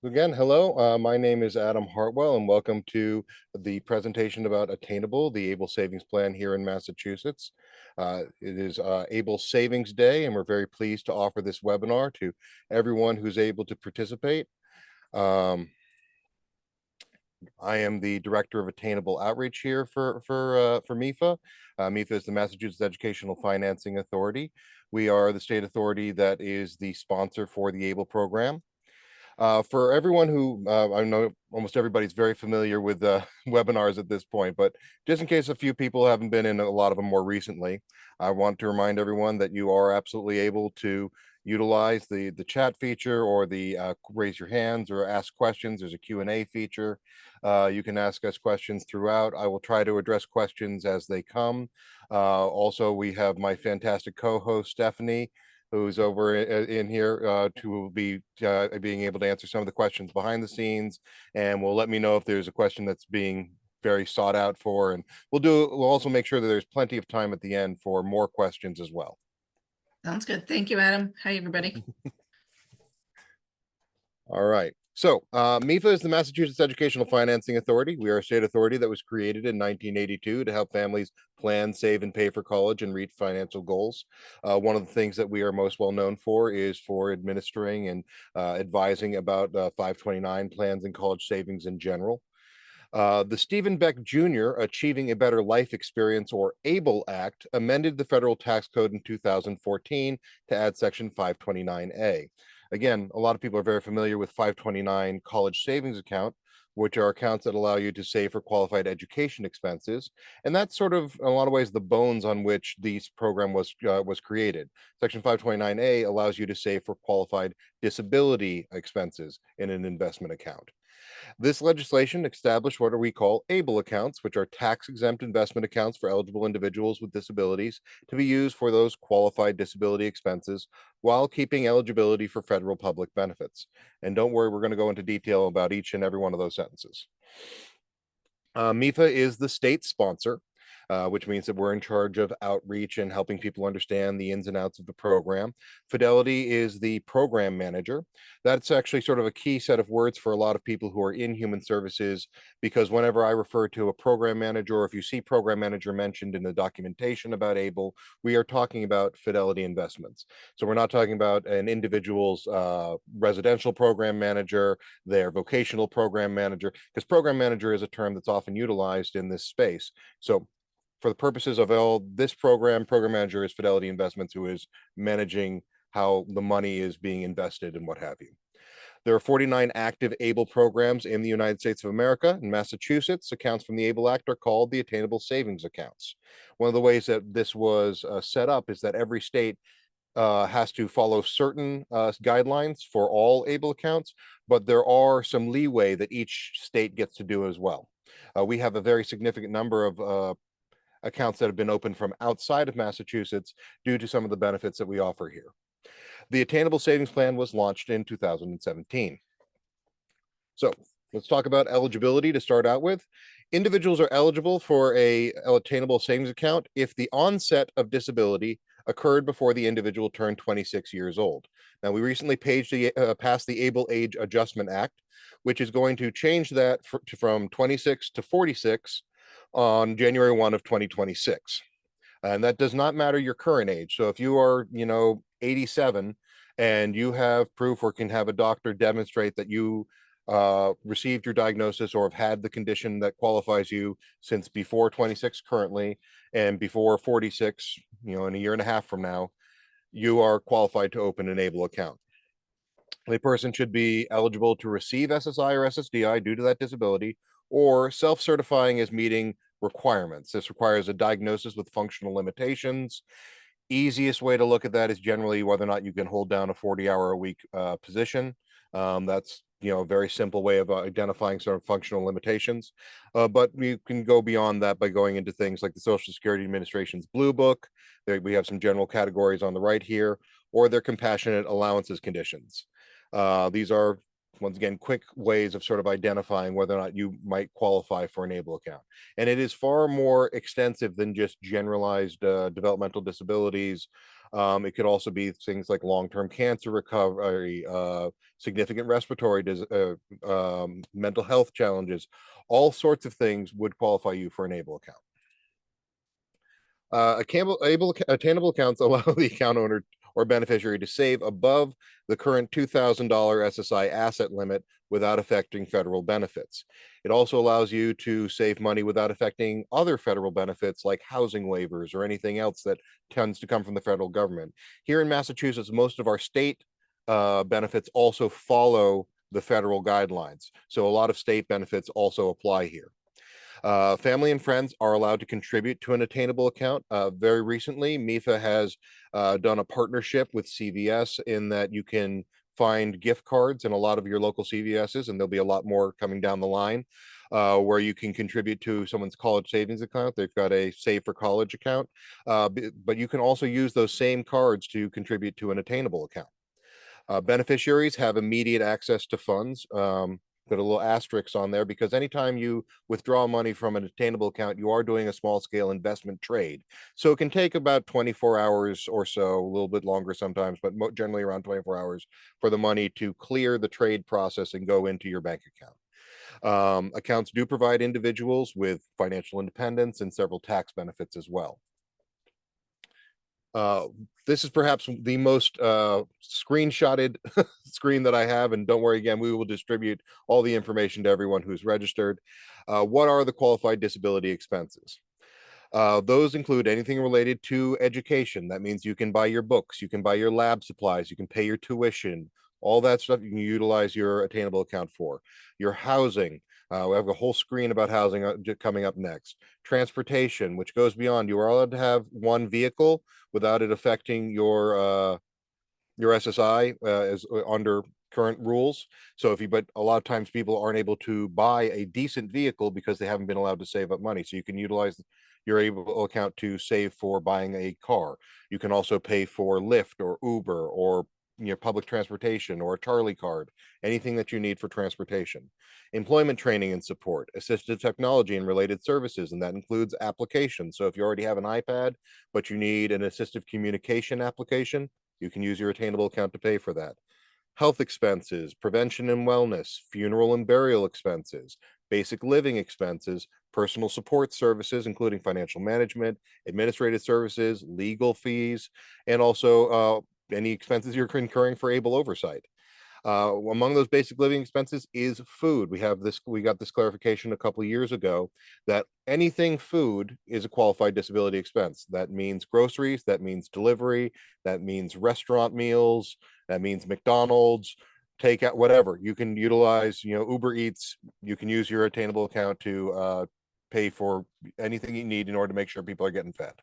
Again, hello. My name is Adam Hartwell, and welcome to the presentation about Attainable, the Able Savings Plan here in Massachusetts. It is Able Savings Day, and we're very pleased to offer this webinar to everyone who's able to participate. Um, I am the Director of Attainable Outreach here for MEFA. MEFA is the Massachusetts Educational Financing Authority. We are the state authority that is the sponsor for the ABLE program. For everyone who I know almost everybody's very familiar with webinars at this point, but just in case a few people haven't been in a lot of them more recently, I want to remind everyone that you are absolutely able to utilize the chat feature or the raise your hands or ask questions. There's a Q&A feature. You can ask us questions throughout. I will try to address questions as they come. Also, we have my fantastic co-host, Stephanie, who's over in here to be being able to answer some of the questions behind the scenes, and will let me know if there's a question that's being very sought out for, and we'll also make sure that there's plenty of time at the end for more questions as well. Sounds good. Thank you, Adam. Hi, everybody. All right. So MEFA is the Massachusetts Educational Financing Authority. We are a state authority that was created in 1982 to help families plan, save, and pay for college and reach financial goals. One of the things that we are most well known for is for administering and advising about 529 plans and college savings in general. The Stephen Beck Jr. Achieving a Better Life Experience, or ABLE Act, amended the federal tax code in 2014 to add Section 529A. Again, a lot of people are very familiar with 529 college savings account, which are accounts that allow you to save for qualified education expenses. And that's sort of, in a lot of ways, the bones on which this program was created. Section 529A allows you to save for qualified disability expenses in an investment account. This legislation established what we call ABLE accounts, which are tax-exempt investment accounts for eligible individuals with disabilities to be used for those qualified disability expenses while keeping eligibility for federal public benefits. And don't worry, we're going to go into detail about each and every one of those sentences. MEFA is the state sponsor, which means that we're in charge of outreach and helping people understand the ins and outs of the program. Fidelity is the program manager. That's actually sort of a key set of words for a lot of people who are in human services, because whenever I refer to a program manager, or if you see program manager mentioned in the documentation about ABLE, we are talking about Fidelity Investments. So we're not talking about an individual's residential program manager, their vocational program manager, because program manager is a term that's often utilized in this space. So for the purposes of all this program manager is Fidelity Investments, who is managing how the money is being invested and what have you. There are 49 active ABLE programs in the United States of America. In Massachusetts, accounts from the ABLE Act are called the Attainable Savings Accounts. One of the ways that this was set up is that every state has to follow certain guidelines for all ABLE accounts, but there are some leeway that each state gets to do as well. We have a very significant number of accounts that have been opened from outside of Massachusetts due to some of the benefits that we offer here. The Attainable Savings Plan was launched in 2017. So let's talk about eligibility to start out with. Individuals are eligible for a Attainable Savings account if the onset of disability occurred before the individual turned 26 years old. Now, we recently passed the Able Age Adjustment Act, which is going to change that from 26 to 46 on January 1 of 2026. And that does not matter your current age. So if you are, 87 and you have proof or can have a doctor demonstrate that you received your diagnosis or have had the condition that qualifies you since before 26 currently and before 46, in a year and a half from now, you are qualified to open an ABLE account. A person should be eligible to receive SSI or SSDI due to that disability, or self-certifying as meeting requirements. This requires a diagnosis with functional limitations. Easiest way to look at that is generally whether or not you can hold down a 40-hour-a-week position. That's a very simple way of identifying sort of functional limitations. But we can go beyond that by going into things like the Social Security Administration's Blue Book. We have some general categories on the right here, or their compassionate allowances conditions. These are, once again, quick ways of sort of identifying whether or not you might qualify for an ABLE account. And it is far more extensive than just generalized developmental disabilities, It could also be things like long-term cancer recovery, significant respiratory mental health challenges. All sorts of things would qualify you for an ABLE account. Attainable accounts allow the account owner or beneficiary to save above the current $2,000 SSI asset limit without affecting federal benefits. It also allows you to save money without affecting other federal benefits like housing waivers or anything else that tends to come from the federal government. Here in Massachusetts, most of our state benefits also follow the federal guidelines. So a lot of state benefits also apply here. Family and friends are allowed to contribute to an Attainable account. Very recently, MEFA has done a partnership with CVS in that you can find gift cards in a lot of your local CVSs, and there'll be a lot more coming down the line, where you can contribute to someone's college savings account. They've got a Save for College account, but you can also use those same cards to contribute to an Attainable account. Beneficiaries have immediate access to funds. Put a little asterisk on there because anytime you withdraw money from an Attainable account, you are doing a small scale investment trade. So it can take about 24 hours or so, a little bit longer sometimes, but generally around 24 hours for the money to clear the trade process and go into your bank account. Accounts do provide individuals with financial independence and several tax benefits as well. This is perhaps the most screenshotted screen that I have, and don't worry, again, we will distribute all the information to everyone who's registered. What are the qualified disability expenses? Those include anything related to education. That means you can buy your books, you can buy your lab supplies, you can pay your tuition, all that stuff you can utilize your Attainable account for. Your housing, we have a whole screen about housing coming up next. Transportation, which goes beyond, you are allowed to have one vehicle without it affecting your SSI as under current rules. So but a lot of times people aren't able to buy a decent vehicle because they haven't been allowed to save up money. So you can utilize your ABLE account to save for buying a car. You can also pay for Lyft or Uber or public transportation or a Charlie card, anything that you need for transportation. Employment training and support, assistive technology and related services, and that includes applications. So if you already have an iPad, but you need an assistive communication application, you can use your Attainable account to pay for that. Health expenses, prevention and wellness, funeral and burial expenses, basic living expenses, personal support services, including financial management, administrative services, legal fees, and also any expenses you're incurring for ABLE oversight. Among those basic living expenses is food. We got this clarification a couple of years ago that anything food is a qualified disability expense. That means groceries, that means delivery, that means restaurant meals, that means McDonald's, takeout, whatever. You can utilize, Uber Eats, you can use your Attainable account to pay for anything you need in order to make sure people are getting fed.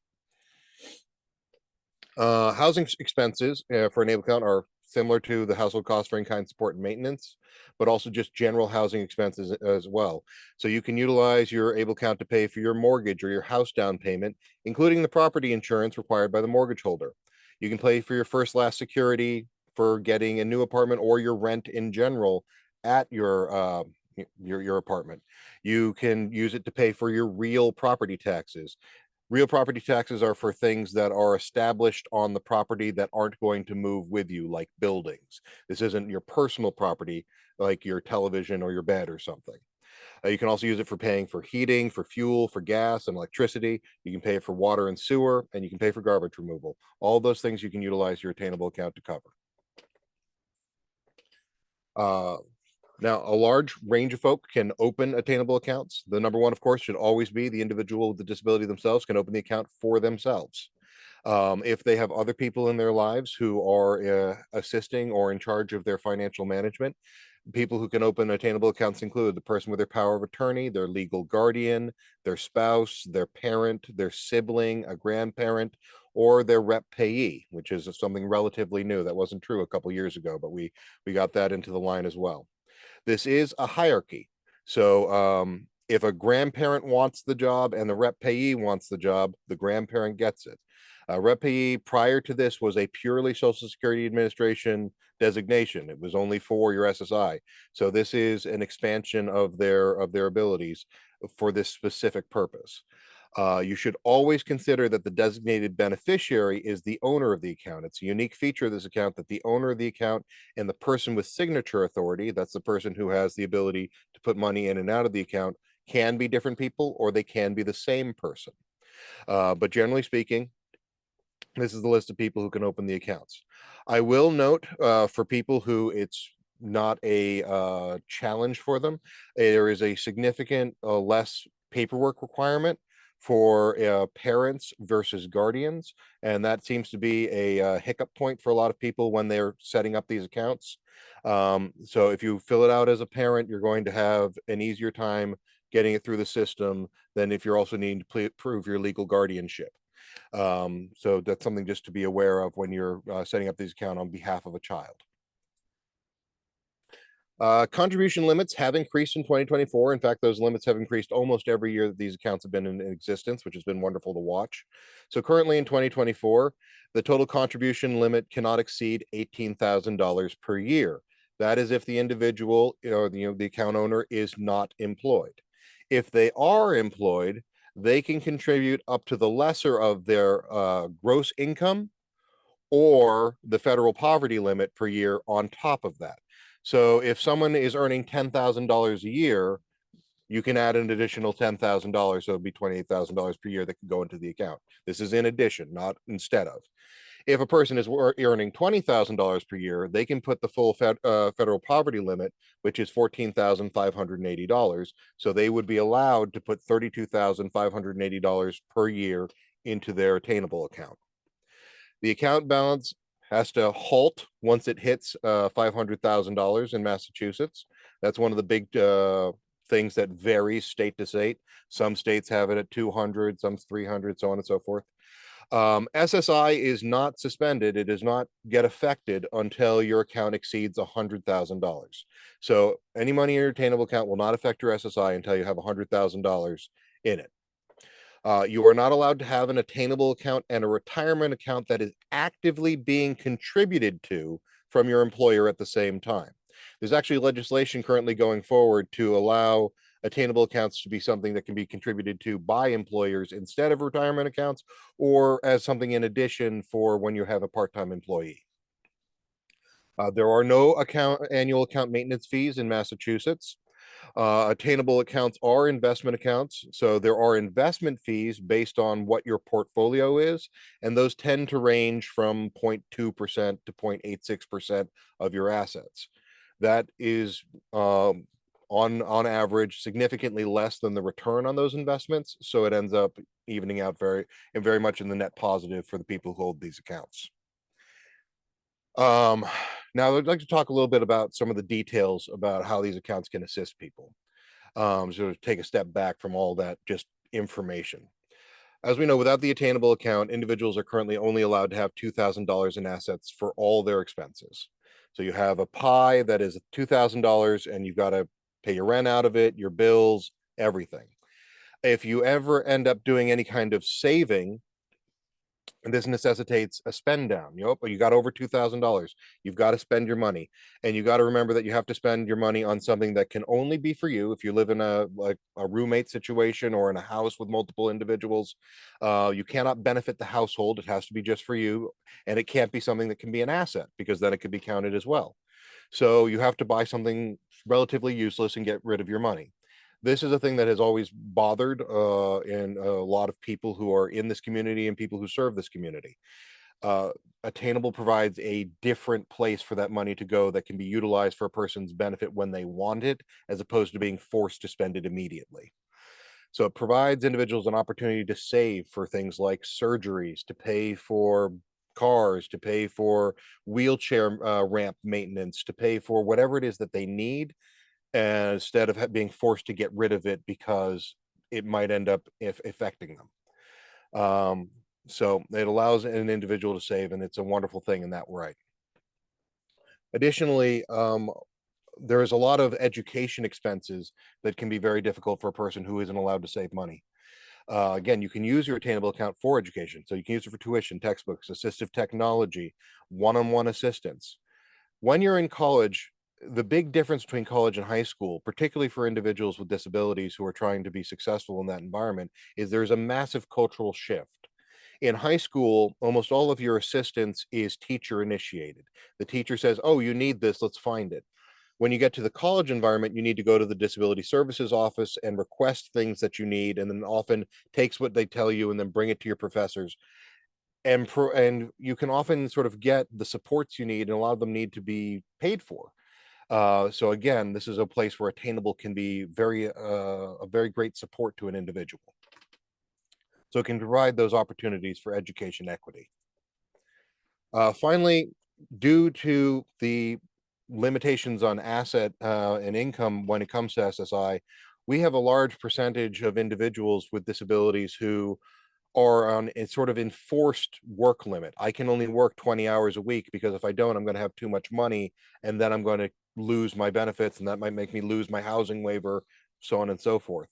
Housing expenses for an ABLE account are similar to the household costs for in-kind support and maintenance, but also just general housing expenses as well. So you can utilize your ABLE account to pay for your mortgage or your house down payment, including the property insurance required by the mortgage holder. You can pay for your first last security for getting a new apartment or your rent in general at your apartment. You can use it to pay for your real property taxes. Real property taxes are for things that are established on the property that aren't going to move with you, like buildings. This isn't your personal property, like your television or your bed or something. You can also use it for paying for heating, for fuel, for gas and electricity. You can pay it for water and sewer, and you can pay for garbage removal. All those things you can utilize your Attainable account to cover. Now, a large range of folk can open Attainable accounts. The number one, of course, should always be the individual with the disability themselves can open the account for themselves. If they have other people in their lives who are assisting or in charge of their financial management, people who can open Attainable accounts include the person with their power of attorney, their legal guardian, their spouse, their parent, their sibling, a grandparent, or their rep payee, which is something relatively new. That wasn't true a couple years ago, but we got that into the line as well. This is a hierarchy. So if a grandparent wants the job and the rep payee wants the job, the grandparent gets it. Rep payee prior to this was a purely Social Security Administration designation. It was only for your SSI. So this is an expansion of their abilities for this specific purpose. You should always consider that the designated beneficiary is the owner of the account. It's a unique feature of this account that the owner of the account and the person with signature authority, that's the person who has the ability to put money in and out of the account, can be different people or they can be the same person. But generally speaking, this is the list of people who can open the accounts. I will note for people who it's not a challenge for them, there is a significant less paperwork requirement for parents versus guardians. And that seems to be a hiccup point for a lot of people when they're setting up these accounts. So if you fill it out as a parent, you're going to have an easier time getting it through the system than if you're also needing to prove your legal guardianship. So that's something just to be aware of when you're setting up this account on behalf of a child. Contribution limits have increased in 2024. In fact, those limits have increased almost every year that these accounts have been in existence, which has been wonderful to watch. So currently in 2024, the total contribution limit cannot exceed $18,000 per year. That is if the individual, the account owner is not employed. If they are employed, they can contribute up to the lesser of their gross income or the federal poverty limit per year on top of that. So if someone is earning $10,000 a year, you can add an additional $10,000. So it'd be $28,000 per year that can go into the account. This is in addition, not instead of. If a person is earning $20,000 per year, they can put the full federal poverty limit, which is $14,580. So they would be allowed to put $32,580 per year into their Attainable account. The account balance has to halt once it hits $500,000 in Massachusetts. That's one of the big things that varies state to state. Some states have it at 200, some 300, so on and so forth. SSI is not suspended. It does not get affected until your account exceeds $100,000. So any money in your Attainable account will not affect your SSI until you have $100,000 in it. You are not allowed to have an Attainable account and a retirement account that is actively being contributed to from your employer at the same time. There's actually legislation currently going forward to allow Attainable accounts to be something that can be contributed to by employers instead of retirement accounts, or as something in addition for when you have a part-time employee. There are no annual account maintenance fees in Massachusetts. Attainable accounts are investment accounts. So there are investment fees based on what your portfolio is, and those tend to range from 0.2% to 0.86% of your assets. That is on average significantly less than the return on those investments. So it ends up evening out very much in the net positive for the people who hold these accounts. Now I'd like to talk a little bit about some of the details about how these accounts can assist people. So take a step back from all that just information. As we know, without the Attainable account, individuals are currently only allowed to have $2,000 in assets for all their expenses. So you have a pie that is $2,000 and you've got to pay your rent out of it, your bills, everything. If you ever end up doing any kind of saving, and this necessitates a spend down. But you got over $2,000. You've got to spend your money, and you got to remember that you have to spend your money on something that can only be for you. If you live in a roommate situation or in a house with multiple individuals, you cannot benefit the household. It has to be just for you, and it can't be something that can be an asset because then it could be counted as well. So you have to buy something relatively useless and get rid of your money. This is a thing that has always bothered in a lot of people who are in this community and people who serve this community. Attainable provides a different place for that money to go that can be utilized for a person's benefit when they want it, as opposed to being forced to spend it immediately. So it provides individuals an opportunity to save for things like surgeries, to pay for cars, to pay for wheelchair ramp maintenance, to pay for whatever it is that they need, instead of being forced to get rid of it because it might end up affecting them. So it allows an individual to save, and it's a wonderful thing in that right. Additionally, there is a lot of education expenses that can be very difficult for a person who isn't allowed to save money. Again, you can use your Attainable account for education. So you can use it for tuition, textbooks, assistive technology, one-on-one assistance. When you're in college, the big difference between college and high school, particularly for individuals with disabilities who are trying to be successful in that environment, is there's a massive cultural shift. In high school, almost all of your assistance is teacher initiated. The teacher says, "Oh, you need this, let's find it." When you get to the college environment, you need to go to the disability services office and request things that you need, and then often takes what they tell you and then bring it to your professors. And you can often sort of get the supports you need, and a lot of them need to be paid for. So again, this is a place where Attainable can be a very great support to an individual. So it can provide those opportunities for education equity. Finally, due to the limitations on asset and income when it comes to SSI, we have a large percentage of individuals with disabilities who are on a sort of enforced work limit. I can only work 20 hours a week because if I don't, I'm going to have too much money and then I'm going to lose my benefits and that might make me lose my housing waiver, so on and so forth.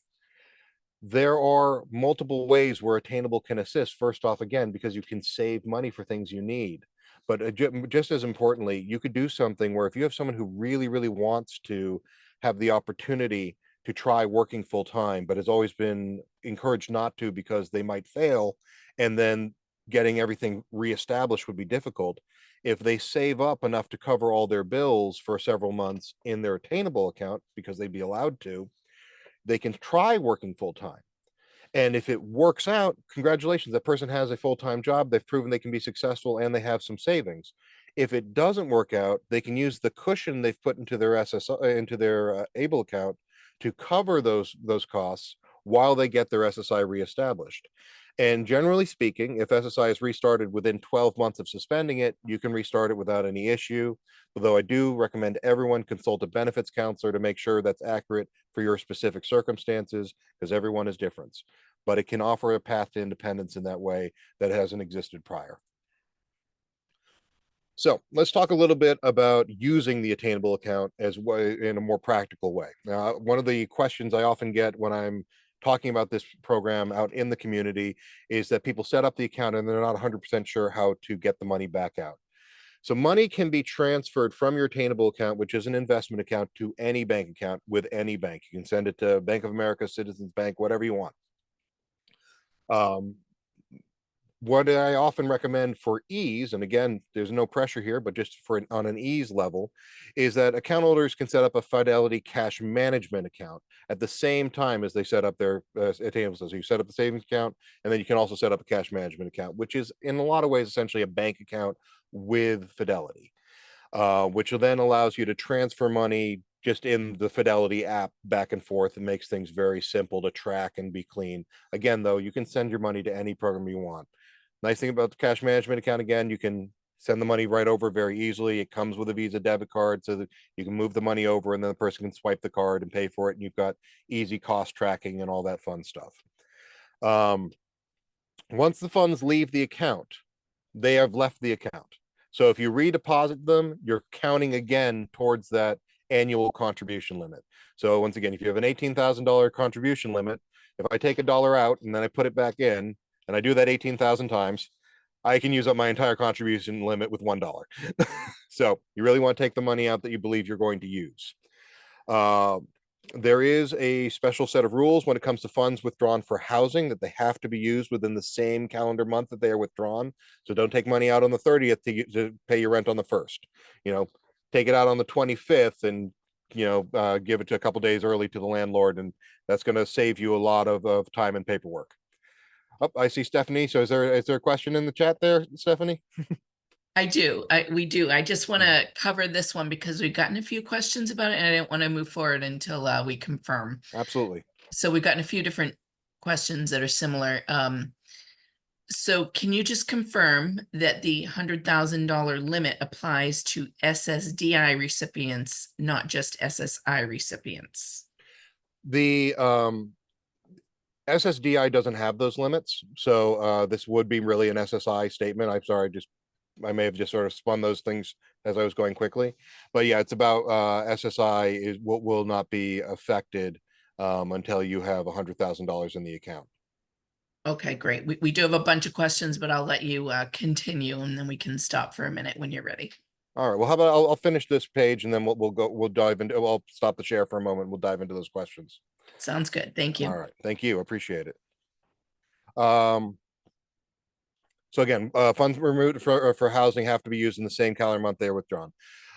There are multiple ways where Attainable can assist. First off, again, because you can save money for things you need. But just as importantly, you could do something where if you have someone who really, really wants to have the opportunity to try working full time, but has always been encouraged not to because they might fail, and then getting everything reestablished would be difficult. If they save up enough to cover all their bills for several months in their Attainable account, because they'd be allowed to, they can try working full time. And if it works out, congratulations, that person has a full-time job. They've proven they can be successful and they have some savings. If it doesn't work out, they can use the cushion they've put into their into their Able account to cover those costs while they get their SSI reestablished. And generally speaking, if SSI is restarted within 12 months of suspending it, you can restart it without any issue. Although I do recommend everyone consult a benefits counselor to make sure that's accurate for your specific circumstances, because everyone is different. But it can offer a path to independence in that way that hasn't existed prior. So let's talk a little bit about using the Attainable account as in a more practical way. Now, one of the questions I often get when I'm talking about this program out in the community is that people set up the account and they're not 100% sure how to get the money back out. So money can be transferred from your Attainable account, which is an investment account, to any bank account with any bank. You can send it to Bank of America, Citizens Bank, whatever you want. Um, what I often recommend for ease, and again, there's no pressure here, but just on an ease level, is that account holders can set up a Fidelity cash management account at the same time as they set up their Attainable. So you set up the savings account, and then you can also set up a cash management account, which is in a lot of ways essentially a bank account with Fidelity, which then allows you to transfer money just in the Fidelity app back and forth and makes things very simple to track and be clean. Again, though, you can send your money to any program you want. Nice thing about the cash management account, again, you can send the money right over very easily. It comes with a Visa debit card so that you can move the money over and then the person can swipe the card and pay for it. And you've got easy cost tracking and all that fun stuff. Once the funds leave the account, they have left the account. So if you redeposit them, you're counting again towards that annual contribution limit. So once again, if you have an $18,000 contribution limit, if I take $1 out and then I put it back in, and I do that 18,000 times, I can use up my entire contribution limit with $1. So you really want to take the money out that you believe you're going to use. There is a special set of rules when it comes to funds withdrawn for housing, that they have to be used within the same calendar month that they are withdrawn. So don't take money out on the 30th to pay your rent on the 1st. Take it out on the 25th and give it to a couple days early to the landlord, and that's going to save you a lot of time and paperwork. Oh, I see Stephanie. So is there a question in the chat there, Stephanie? I do. We do. I just want to cover this one because we've gotten a few questions about it and I didn't want to move forward until we confirm. Absolutely. So we've gotten a few different questions that are similar. So can you just confirm that the $100,000 limit applies to SSDI recipients, not just SSI recipients? The SSDI doesn't have those limits. So this would be really an SSI statement. I'm sorry, I may have just sort of spun those things as I was going quickly. But yeah, it's about SSI will not be affected until you have $100,000 in the account. Okay, great. We do have a bunch of questions, but I'll let you continue and then we can stop for a minute when you're ready. All right. Well, how about I'll finish this page and then we'll dive into. I'll stop the share for a moment. We'll dive into those questions. Sounds good. Thank All you. right. Thank you. Appreciate it. So again, funds removed for housing have to be used in the same calendar month they are withdrawn.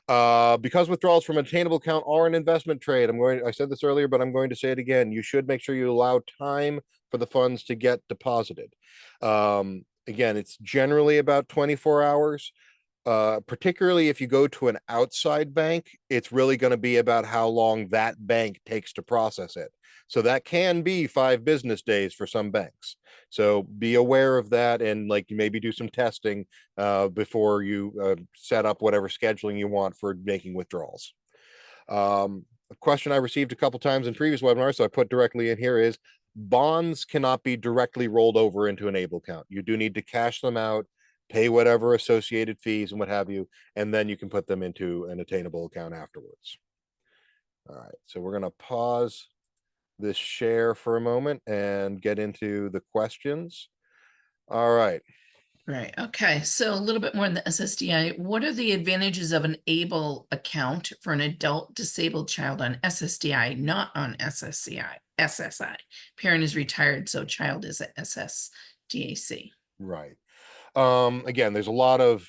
Because withdrawals from an attainable account are an investment trade, I said this earlier, but I'm going to say it again. You should make sure you allow time for the funds to get deposited. Again, it's generally about 24 hours. Particularly if you go to an outside bank, it's really going to be about how long that bank takes to process it. So that can be 5 business days for some banks. So be aware of that, and like maybe do some testing before you set up whatever scheduling you want for making withdrawals. A question I received a couple times in previous webinars, so I put directly in here, is bonds cannot be directly rolled over into an ABLE account. You do need to cash them out, pay whatever associated fees and what have you, and then you can put them into an attainable account afterwards. All right, so we're going to pause this share for a moment and get into the questions. All right. Right. Okay. So a little bit more on the SSDI. What are the advantages of an ABLE account for an adult disabled child on SSDI, not on SSI? Parent is retired, so child is at SSDAC. Right. Again, there's a lot of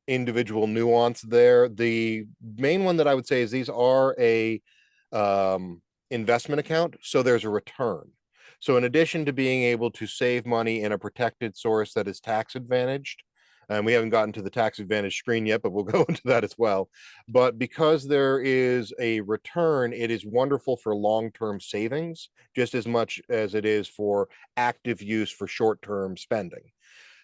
individual nuance there. The main one that I would say is these are a investment account, so there's a return. So in addition to being able to save money in a protected source that is tax advantaged, and we haven't gotten to the tax advantage screen yet, but we'll go into that as well. But because there is a return, it is wonderful for long-term savings, just as much as it is for active use for short-term spending.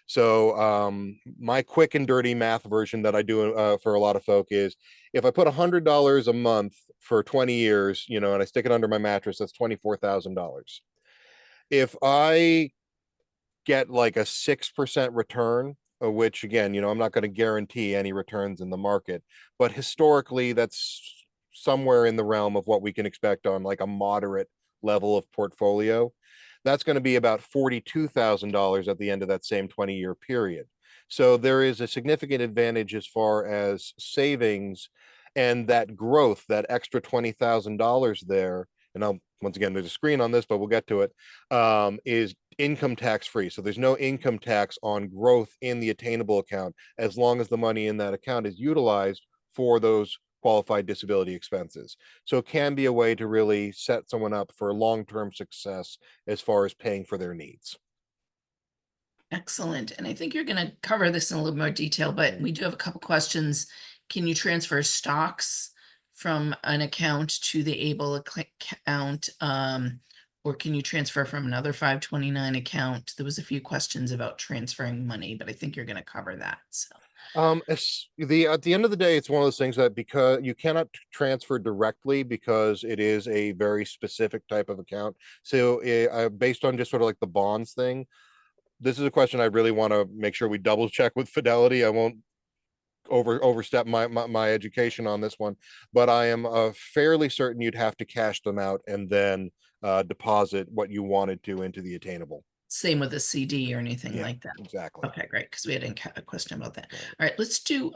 So my quick and dirty math version that I do for a lot of folk is, if I put $100 a month for 20 years, and I stick it under my mattress, that's $24,000. If I get like a 6% return, which again, I'm not going to guarantee any returns in the market, but historically that's somewhere in the realm of what we can expect on like a moderate level of portfolio. That's going to be about $42,000 at the end of that same 20-year period. So there is a significant advantage as far as savings, and that growth, that extra $20,000 there. And once again, there's a screen on this, but we'll get to it, is income tax free. So there's no income tax on growth in the attainable account as long as the money in that account is utilized for those qualified disability expenses. So it can be a way to really set someone up for long-term success as far as paying for their needs. Excellent. And I think you're going to cover this in a little more detail, but we do have a couple questions. Can you transfer stocks from an account to the ABLE account? Or can you transfer from another 529 account? There was a few questions about transferring money, but I think you're going to cover that. So at the end of the day, it's one of those things that because you cannot transfer directly because it is a very specific type of account. So based on just sort of like the bonds thing, this is a question I really want to make sure we double check with Fidelity. I won't overstep my education on this one, but I am fairly certain you'd have to cash them out and then deposit what you wanted to into the attainable. same with a CD or anything like that. Exactly. Okay, great. Because we had a question about that. All right, let's do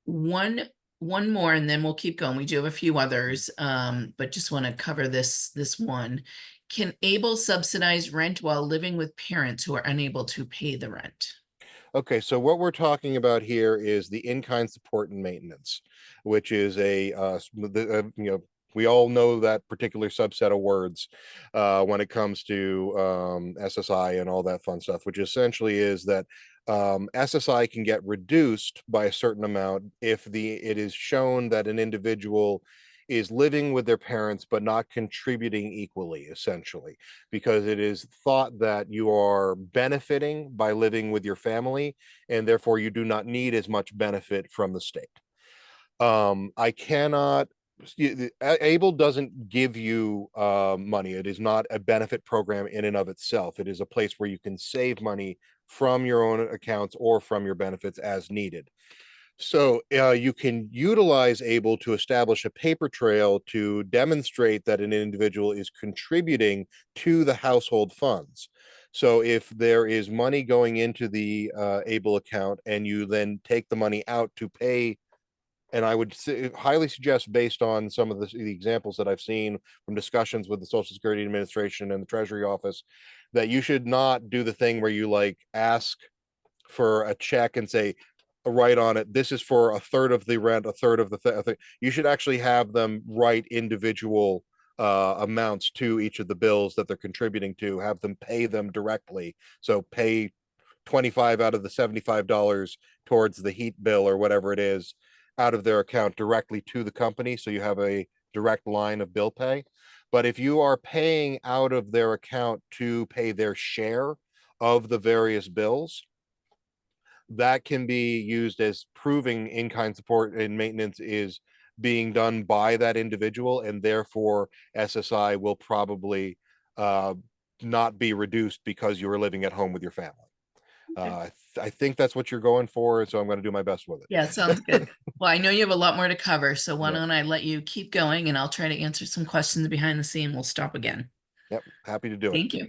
one more and then we'll keep going. We do have a few others, but just want to cover this one. Can ABLE subsidize rent while living with parents who are unable to pay the rent? Okay, so what we're talking about here is the in-kind support and maintenance, which is we all know that particular subset of words when it comes to SSI and all that fun stuff, which essentially is that SSI can get reduced by a certain amount if it is shown that an individual is living with their parents but not contributing equally, essentially, because it is thought that you are benefiting by living with your family and therefore you do not need as much benefit from the state. I cannot ABLE doesn't give you money. It is not a benefit program in and of itself. It is a place where you can save money from your own accounts or from your benefits as needed. So you can utilize ABLE to establish a paper trail to demonstrate that an individual is contributing to the household funds. So if there is money going into the Able account and you then take the money out to pay, and I would highly suggest, based on some of the examples that I've seen from discussions with the Social Security Administration and the Treasury Office, that you should not do the thing where you like ask for a check and say, write on it, this is for a third of the rent, a third of the thing. You should actually have them write individual amounts to each of the bills that they're contributing to, have them pay them directly. So pay 25 out of the $75 towards the heat bill or whatever it is out of their account directly to the company. So you have a direct line of bill pay. But if you are paying out of their account to pay their share of the various bills, that can be used as proving in-kind support and maintenance is being done by that individual, and therefore SSI will probably not be reduced because you are living at home with your family. I think that's what you're going for, so I'm going to do my best with it. Yeah, sounds good. Well, I know you have a lot more to cover, so why Yep. don't I let you keep going and I'll try to answer some questions behind the scene. We'll stop again. Yep, happy to do it. Thank you.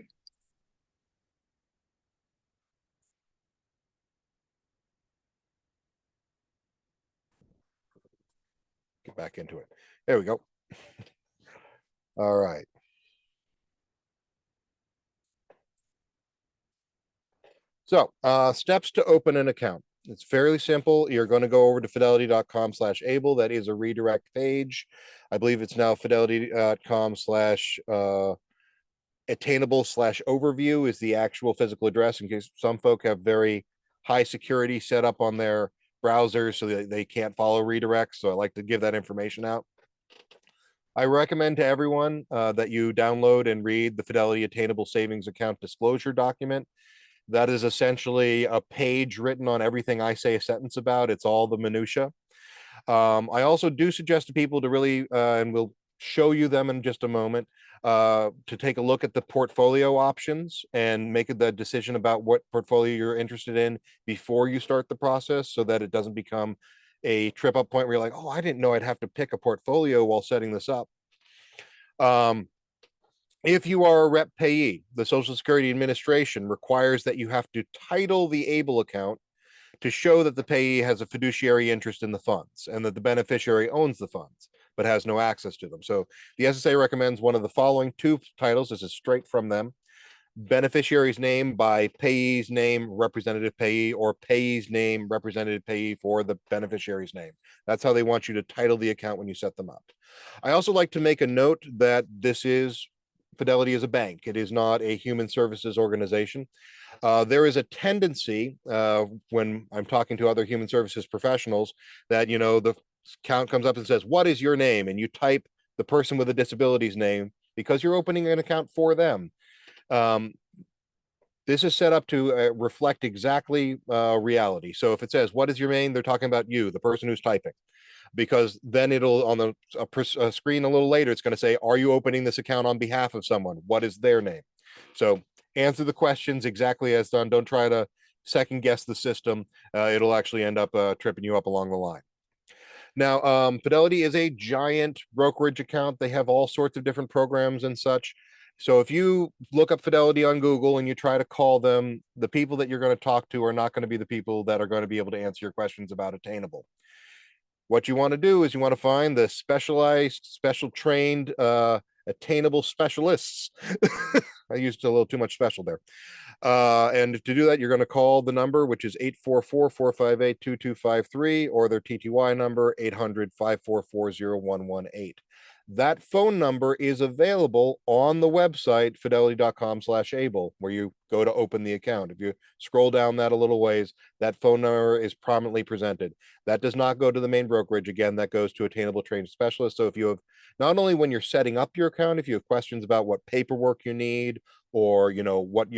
Get back into it. There we go. All right. So steps to open an account. It's fairly simple. You're going to go over to fidelity.com/able. That is a redirect page. I believe it's now fidelity.com/attainable/overview is the actual physical address, in case some folk have very high security set up on their browsers so that they can't follow redirects. So I like to give that information out. I recommend to everyone that you download and read the Fidelity Attainable Savings Account Disclosure document. That is essentially a page written on everything I say a sentence about. It's all the minutia. I also do suggest to people to really, and we'll show you them in just a moment, to take a look at the portfolio options and make the decision about what portfolio you're interested in before you start the process, so that it doesn't become a trip up point where you're like, oh, I didn't know I'd have to pick a portfolio while setting this up. If you are a rep payee, the Social Security Administration requires that you have to title the Able account to show that the payee has a fiduciary interest in the funds and that the beneficiary owns the funds but has no access to them. So the SSA recommends one of the following two titles. This is straight from them: beneficiary's name by payee's name, representative payee, or payee's name, representative payee for the beneficiary's name. That's how they want you to title the account when you set them up. I also like to make a note that Fidelity is a bank. It is not a human services organization. There is a tendency when I'm talking to other human services professionals that, the account comes up and says, what is your name? And you type the person with a disability's name because you're opening an account for them. This is set up to reflect exactly reality. So if it says, what is your name? They're talking about you, the person who's typing, because then it'll, on a screen a little later, it's going to say, are you opening this account on behalf of someone? What is their name? So answer the questions exactly as done. Don't try to second guess the system. It'll actually end up tripping you up along the line. Now, Fidelity is a giant brokerage account. They have all sorts of different programs and such. So if you look up Fidelity on Google and you try to call them, the people that you're going to talk to are not going to be the people that are going to be able to answer your questions about Attainable. What you want to do is you want to find the specialized, special trained, Attainable specialists. I used a little too much special there. And to do that, you're going to call the number, which is 844-458-2253, or their TTY number, 800-544-0118. That phone number is available on the website, fidelity.com/able, where you go to open the account. If you scroll down that a little ways, that phone number is prominently presented. That does not go to the main brokerage. Again, that goes to Attainable trained specialists. So if you have, not only when you're setting up your account, if you have questions about what paperwork you need, or what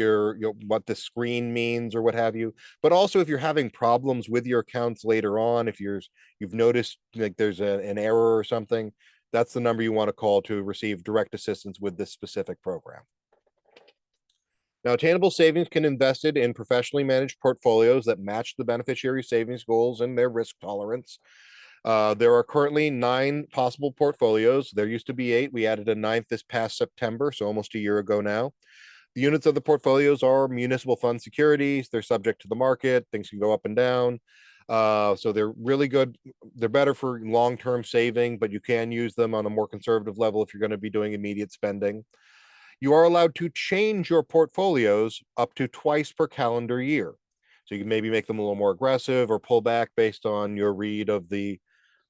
what the screen means or what have you, but also if you're having problems with your accounts later on, if you've noticed like there's an error or something, that's the number you want to call to receive direct assistance with this specific program. Now, Attainable Savings can invest it in professionally managed portfolios that match the beneficiary savings goals and their risk tolerance. There are currently 9 possible portfolios. There used to be 8. We added a 9th this past September, so almost a year ago now. The units of the portfolios are municipal fund securities. They're subject to the market. Things can go up and down. So they're really good. They're better for long-term saving, but you can use them on a more conservative level if you're going to be doing immediate spending. You are allowed to change your portfolios up to twice per calendar year. So you can maybe make them a little more aggressive or pull back based on your read of the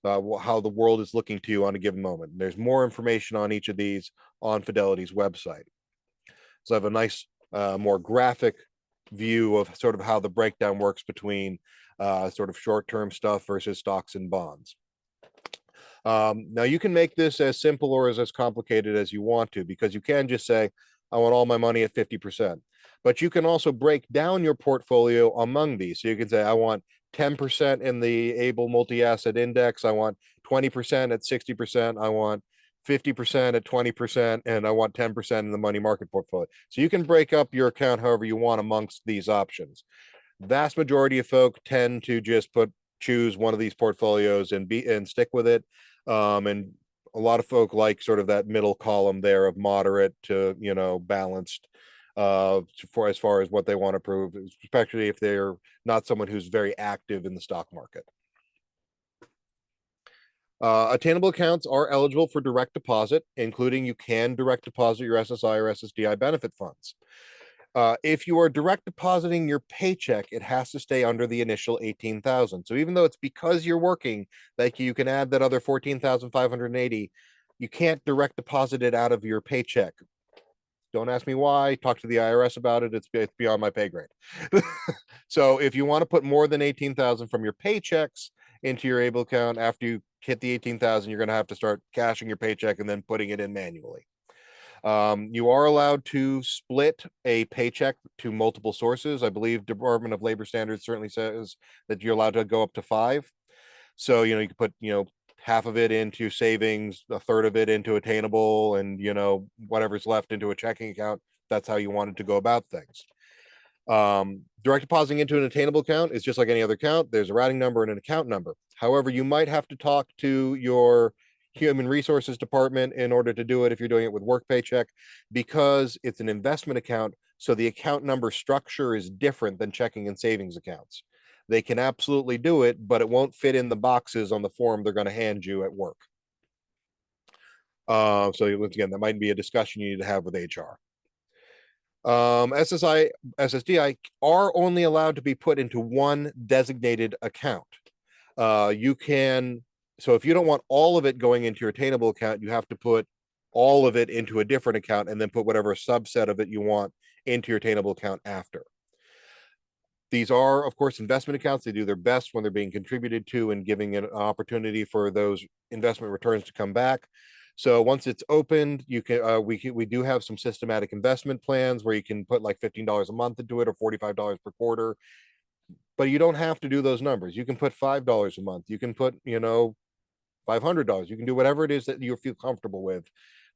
how the world is looking to you on a given moment. There's more information on each of these on Fidelity's website. So I have a nice, more graphic view of sort of how the breakdown works between sort of short-term stuff versus stocks and bonds. Now you can make this as simple or as complicated as you want to, because you can just say, I want all my money at 50%. But you can also break down your portfolio among these. So you can say, I want 10% in the Able multi-asset index. I want 20% at 60%. I want 50% at 20%, and I want 10% in the money market portfolio. So you can break up your account however you want amongst these options. Vast majority of folk tend to just choose one of these portfolios and stick with it. And a lot of folk like sort of that middle column there of moderate to, balanced for as far as what they want to prove, especially if they're not someone who's very active in the stock market. Attainable accounts are eligible for direct deposit, including you can direct deposit your SSI or SSDI benefit funds. If you are direct depositing your paycheck, it has to stay under the initial 18,000. So even though it's because you're working that you can add that other 14,580, you can't direct deposit it out of your paycheck. Don't ask me why. Talk to the IRS about it. It's beyond my pay grade. So if you want to put more than 18,000 from your paychecks into your Able account, after you hit the 18,000, you're going to have to start cashing your paycheck and then putting it in manually. You are allowed to split a paycheck to multiple sources. I believe Department of Labor Standards certainly says that you're allowed to go up to 5. So, you can put, half of it into savings, a third of it into Attainable, and, whatever's left into a checking account. That's how you wanted to go about things. Direct depositing into an Attainable account is just like any other account. There's a routing number and an account number. However, you might have to talk to your human resources department in order to do it if you're doing it with work paycheck, because it's an investment account. So the account number structure is different than checking and savings accounts. They can absolutely do it, but it won't fit in the boxes on the form they're going to hand you at work. So once again, that might be a discussion you need to have with HR. SSI, SSDI are only allowed to be put into one designated account. So if you don't want all of it going into your Attainable account, you have to put all of it into a different account and then put whatever subset of it you want into your Attainable account after. These are, of course, investment accounts. They do their best when they're being contributed to and giving an opportunity for those investment returns to come back. So once it's opened, you can we do have some systematic investment plans where you can put like $15 a month into it or $45 per quarter. But you don't have to do those numbers. You can put $5 a month. You can put, $500. You can do whatever it is that you feel comfortable with.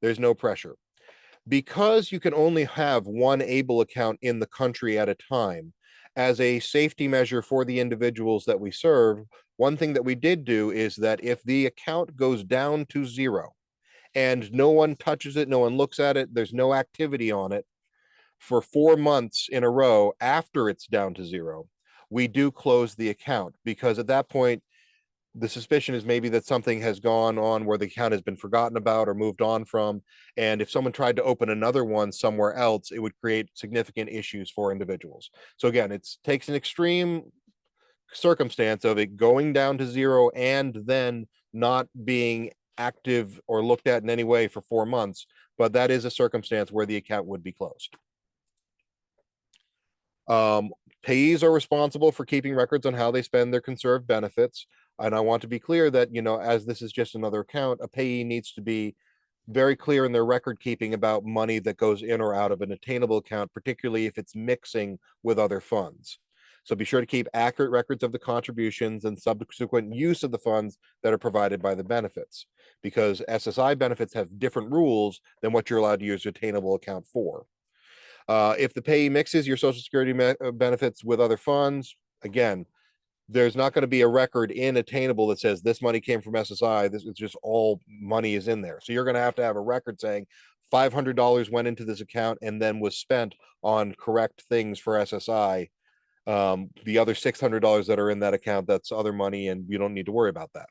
There's no pressure. Because you can only have one Able account in the country at a time, as a safety measure for the individuals that we serve, one thing that we did do is that if the account goes down to 0 and no one touches it, no one looks at it, there's no activity on it for 4 months in a row after it's down to 0, we do close the account, because at that point, the suspicion is maybe that something has gone on where the account has been forgotten about or moved on from. And if someone tried to open another one somewhere else, it would create significant issues for individuals. So again, it takes an extreme circumstance of it going down to 0 and then not being active or looked at in any way for 4 months. But that is a circumstance where the account would be closed. Payees are responsible for keeping records on how they spend their conserved benefits. And I want to be clear that, as this is just another account, a payee needs to be very clear in their record keeping about money that goes in or out of an Attainable account, particularly if it's mixing with other funds. So be sure to keep accurate records of the contributions and subsequent use of the funds that are provided by the benefits, because SSI benefits have different rules than what you're allowed to use your Attainable account for. If the payee mixes your Social Security benefits with other funds, again, there's not going to be a record in Attainable that says this money came from SSI. This is just all money is in there. So you're going to have a record saying $500 went into this account and then was spent on correct things for SSI. The other $600 that are in that account, that's other money, and you don't need to worry about that.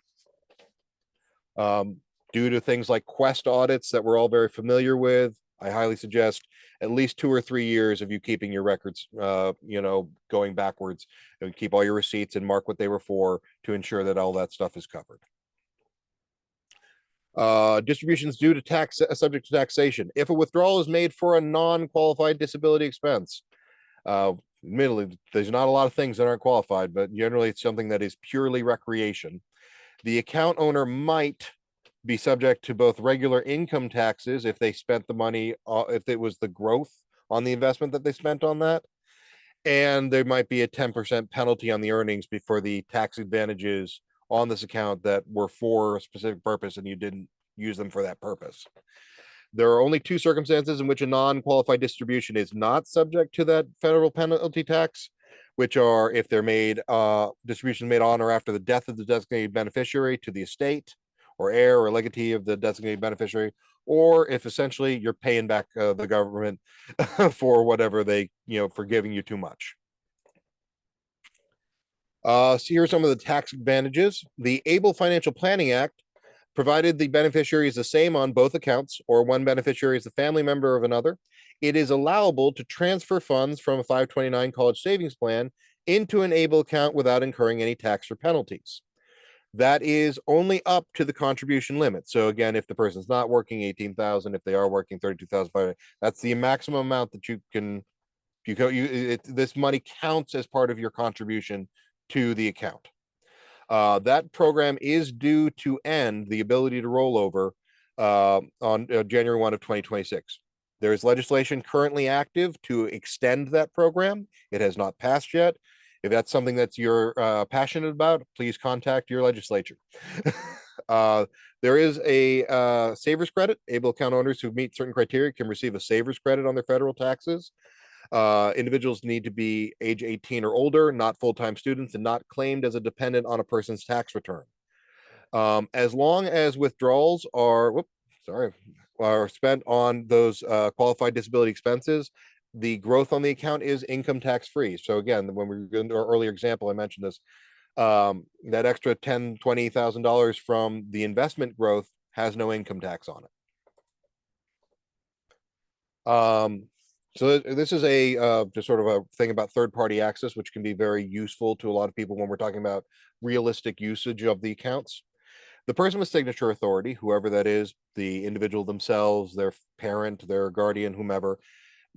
Due to things like Quest audits that we're all very familiar with, I highly suggest at least 2 or 3 years of you keeping your records, going backwards, and keep all your receipts and mark what they were for to ensure that all that stuff is covered. Distributions due to tax, subject to taxation. If a withdrawal is made for a non-qualified disability expense, admittedly, there's not a lot of things that aren't qualified, but generally it's something that is purely recreation. The account owner might be subject to both regular income taxes if they spent the money, if it was the growth on the investment that they spent on that, and there might be a 10% penalty on the earnings before the tax advantages on this account that were for a specific purpose and you didn't use them for that purpose. There are only 2 circumstances in which a non-qualified distribution is not subject to that federal penalty tax, which are if they're made, distributions made on or after the death of the designated beneficiary to the estate or heir or legatee of the designated beneficiary, or if essentially you're paying back the government for whatever they, for giving you too much. So here are some of the tax advantages. The Able Financial Planning Act provided the beneficiary is the same on both accounts, or one beneficiary is the family member of another. It is allowable to transfer funds from a 529 college savings plan into an Able account without incurring any tax or penalties. That is only up to the contribution limit. So again, if the person's not working, 18,000, if they are working, 32,500, that's the maximum amount that you can, this money counts as part of your contribution to the account. That program is due to end the ability to roll over on January 1 of 2026. There is legislation currently active to extend that program. It has not passed yet. If that's something that you're passionate about, please contact your legislature. There is a savers credit. Able account owners who meet certain criteria can receive a savers credit on their federal taxes. Individuals need to be age 18 or older, not full-time students, and not claimed as a dependent on a person's tax return. As long as withdrawals are spent on those qualified disability expenses, the growth on the account is income tax free. So again, when we were in our earlier example, I mentioned this, that extra $10,000-$20,000 from the investment growth has no income tax on it. So this is a just sort of a thing about third-party access, which can be very useful to a lot of people when we're talking about realistic usage of the accounts. The person with signature authority, whoever that is, the individual themselves, their parent, their guardian, whomever,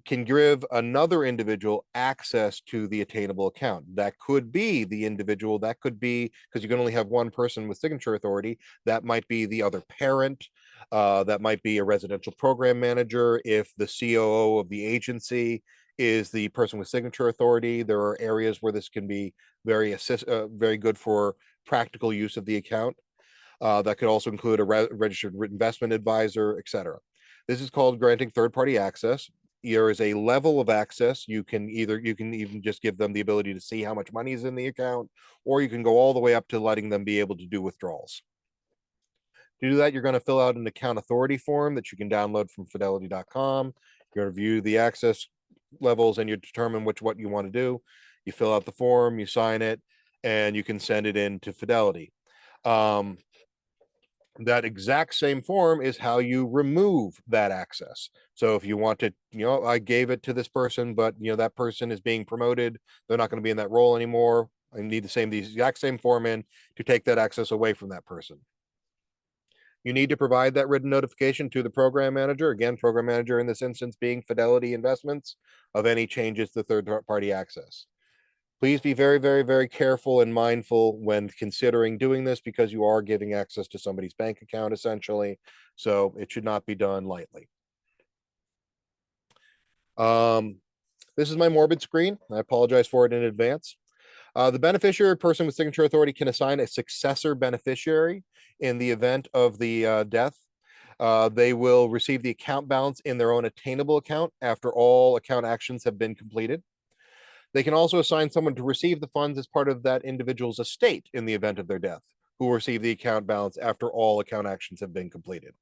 can give another individual access to the Attainable account. That could be the individual, that could be, because you can only have one person with signature authority, that might be the other parent, that might be a residential program manager. If the COO of the agency is the person with signature authority, there are areas where this can be very good for practical use of the account. That could also include a registered investment advisor, etc. This is called granting third-party access. There is a level of access. You can even just give them the ability to see how much money is in the account, or you can go all the way up to letting them be able to do withdrawals. To do that, you're going to fill out an account authority form that you can download from fidelity.com. You're going to view the access levels and you determine what you want to do. You fill out the form, you sign it, and you can send it in to Fidelity. That exact same form is how you remove that access. So if you want to, I gave it to this person, but that person is being promoted, they're not going to be in that role anymore. I need the exact same form in to take that access away from that person. You need to provide that written notification to the program manager. Again, program manager in this instance being Fidelity Investments, of any changes to third-party access. Please be very, very, very careful and mindful when considering doing this, because you are giving access to somebody's bank account, essentially. So it should not be done lightly. This is my morbid screen. I apologize for it in advance. The beneficiary person with signature authority can assign a successor beneficiary in the event of the death. They will receive the account balance in their own Attainable account after all account actions have been completed. They can also assign someone to receive the funds as part of that individual's estate in the event of their death, who will receive the account balance after all account actions have been completed.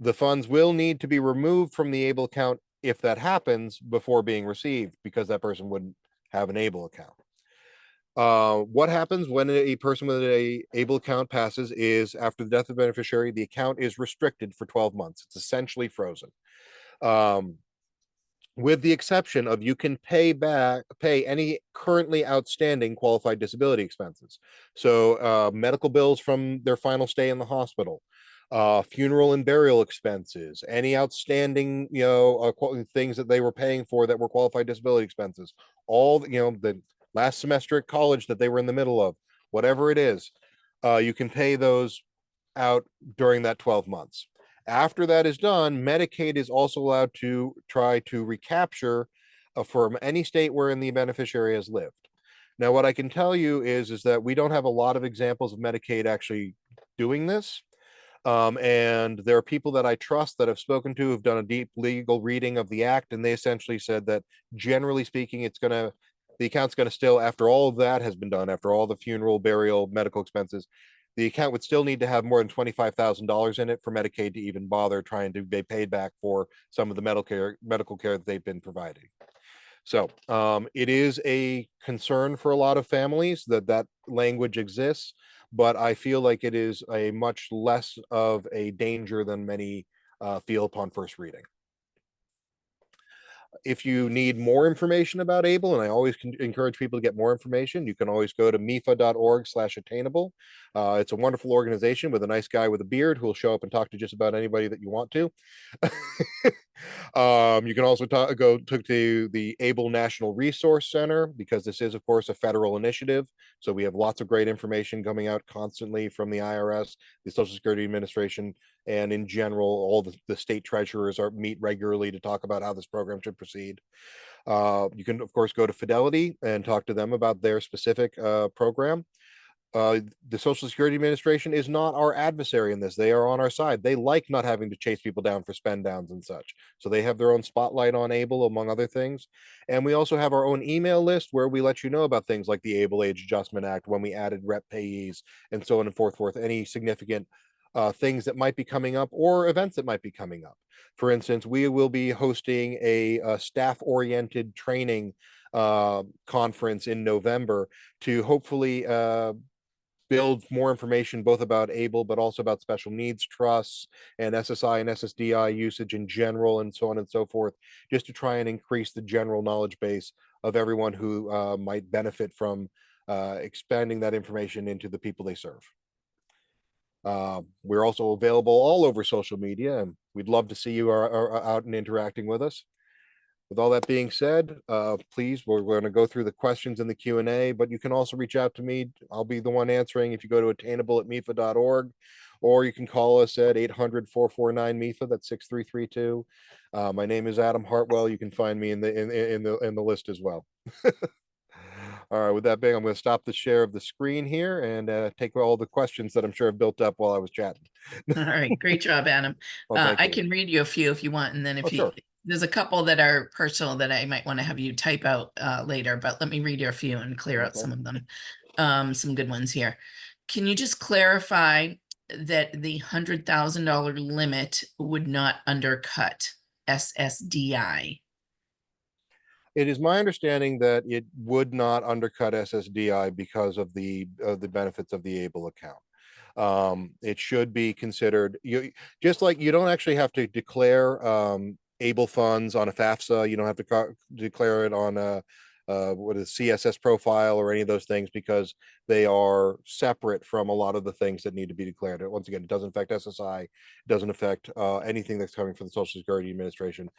The funds will need to be removed from the ABLE account if that happens before being received, because that person wouldn't have an ABLE account. What happens when a person with a ABLE account passes is, after the death of the beneficiary, the account is restricted for 12 months. It's essentially frozen. Um, with the exception of, you can pay any currently outstanding qualified disability expenses. So medical bills from their final stay in the hospital, funeral and burial expenses, any outstanding, things that they were paying for that were qualified disability expenses, all, the last semester at college that they were in the middle of, whatever it is, you can pay those out during that 12 months. After that is done, Medicaid is also allowed to try to recapture from any state wherein the beneficiary has lived. Now, what I can tell you is that we don't have a lot of examples of Medicaid actually doing this. And there are people that I trust that I've spoken to who've done a deep legal reading of the act, and they essentially said that, generally speaking, the account's going to still, after all of that has been done, after all the funeral, burial, medical expenses, the account would still need to have more than $25,000 in it for Medicaid to even bother trying to be paid back for some of the medical care that they've been providing. So it is a concern for a lot of families that language exists, but I feel like it is a much less of a danger than many feel upon first reading. If you need more information about ABLE, and I always encourage people to get more information, you can always go to mefa.org/attainable. It's a wonderful organization with a nice guy with a beard who will show up and talk to just about anybody that you want to. You can also go to the ABLE National Resource Center, because this is, of course, a federal initiative. So we have lots of great information coming out constantly from the IRS, the Social Security Administration, and in general, all the state treasurers meet regularly to talk about how this program should proceed. You can, of course, go to Fidelity and talk to them about their specific program. The Social Security Administration is not our adversary in this. They are on our side. They like not having to chase people down for spend downs and such. So they have their own spotlight on ABLE, among other things. And we also have our own email list where we let you know about things like the ABLE Age Adjustment Act, when we added rep payees, and so on and forth, any significant things that might be coming up or events that might be coming up. For instance, we will be hosting a staff-oriented training conference in November to hopefully build more information both about ABLE, but also about special needs trusts and SSI and SSDI usage in general, and so on and so forth, just to try and increase the general knowledge base of everyone who might benefit from expanding that information into the people they serve. We're also available all over social media, and we'd love to see you are out and interacting with us. With all that being said, please, we're going to go through the questions in the Q&A, but you can also reach out to me. I'll be the one answering if you go to attainable@mefa.org, or you can call us at 800-449-MEFA, that's 6332. My name is Adam Hartwell. You can find me in the list as well. All right, with that being, I'm going to stop the share of the screen here and take all the questions that I'm sure have built up while I was chatting. All right, great job, Adam. Well, I can read you a few if you want, and then if sure. there's a couple that are personal that I might want to have you type out later, but let me read you a few and clear out some of them. Some good ones here. Can you just clarify that the $100,000 limit would not undercut SSDI? It is my understanding that it would not undercut SSDI because of the benefits of the ABLE account. It should be considered, just like you don't actually have to declare ABLE funds on a FAFSA. You don't have to declare it on a what is CSS profile or any of those things, because they are separate from a lot of the things that need to be declared. Once again, it doesn't affect SSI, it doesn't affect anything that's coming from the Social Security Administration.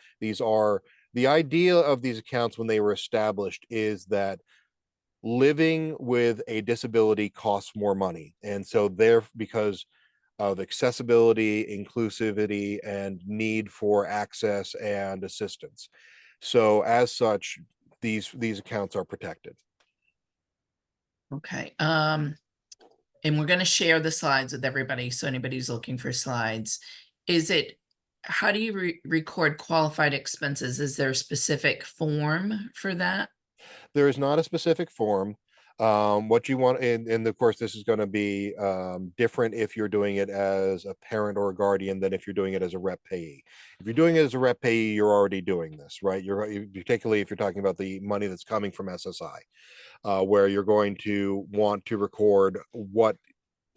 The idea of these accounts when they were established is that living with a disability costs more money. And so because of accessibility, inclusivity, and need for access and assistance. So as such, these accounts are protected. Okay. And we're going to share the slides with everybody. So anybody who's looking for slides, how do you record qualified expenses? Is there a specific form for that? There is not a specific form. What you want, and of course, this is going to be different if you're doing it as a parent or a guardian than if you're doing it as a rep payee. If you're doing it as a rep payee, you're already doing this, right? Particularly if you're talking about the money that's coming from SSI, where you're going to want to record what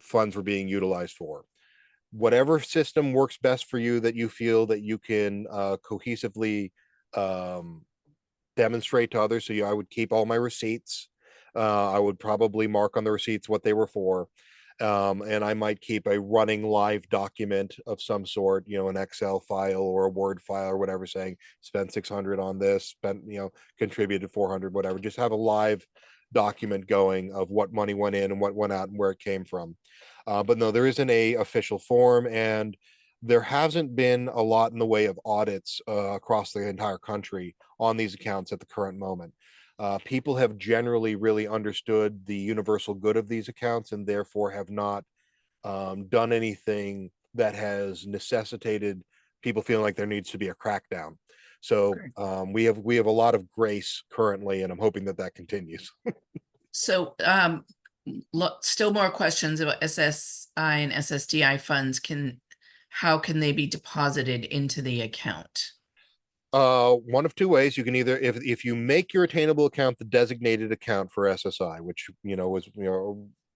funds were being utilized for. Whatever system works best for you that you feel that you can cohesively um, demonstrate to others. So I would keep all my receipts. I would probably mark on the receipts what they were for. And I might keep a running live document of some sort, an Excel file or a Word file or whatever, saying spent 600 on this, spent, contributed 400, whatever. Just have a live document going of what money went in and what went out and where it came from. But no, there isn't a official form, and there hasn't been a lot in the way of audits across the entire country on these accounts at the current moment. People have generally really understood the universal good of these accounts and therefore have not done anything that has necessitated people feeling like there needs to be a crackdown. So Okay. we have a lot of grace currently, and I'm hoping that that continues. So, still more questions about SSI and SSDI funds. How can they be deposited into the account? One of two ways. You can either, if you make your attainable account the designated account for SSI, which was